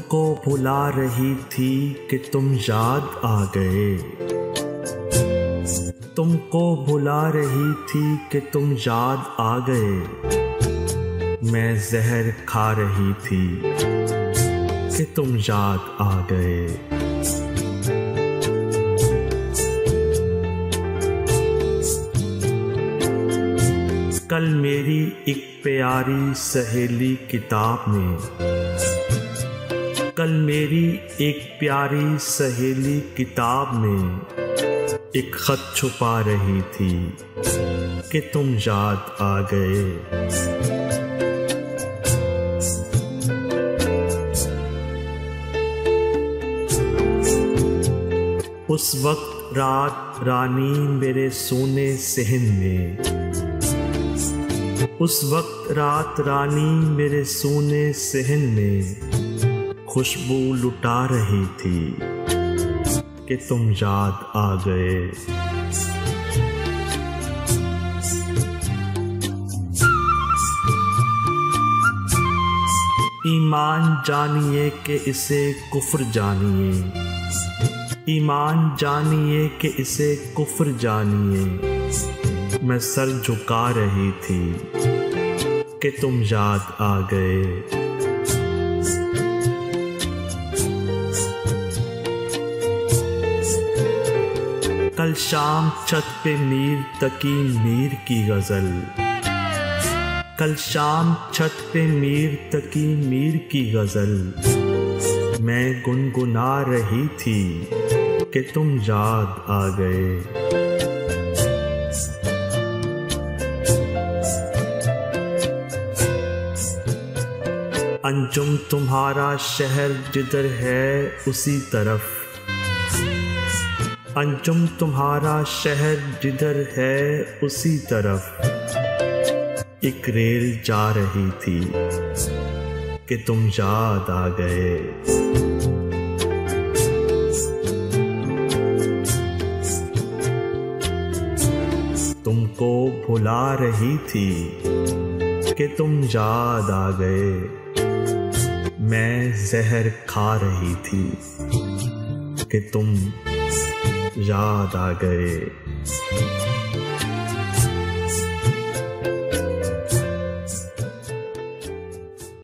तुमको भुला रही थी कि तुम याद आ गए। तुमको भुला रही थी कि तुम याद आ गए। मैं जहर खा रही थी कि तुम याद आ गए। कल मेरी एक प्यारी सहेली किताब में, कल मेरी एक प्यारी सहेली किताब में एक खत छुपा रही थी कि तुम याद आ गए। उस वक्त रात रानी मेरे सोने सहन में, उस वक्त रात रानी मेरे सोने सहन में खुशबू लुटा रही थी कि तुम याद आ गए। ईमान जानिए कि इसे कुफ्र जानिए, ईमान जानिए कि इसे कुफ्र जानिए। मैं सर झुका रही थी कि तुम याद आ गए। कल शाम छत पे मीर तकी मीर की गजल, कल शाम छत पे मीर तकी मीर की गजल मैं गुनगुना रही थी कि तुम याद आ गए। अंजुम तुम्हारा शहर जिधर है उसी तरफ, अंजुम तुम्हारा शहर जिधर है उसी तरफ एक रेल जा रही थी कि तुम याद आ गए। तुमको भुला रही थी कि तुम याद आ गए। मैं जहर खा रही थी कि तुम याद आ गए।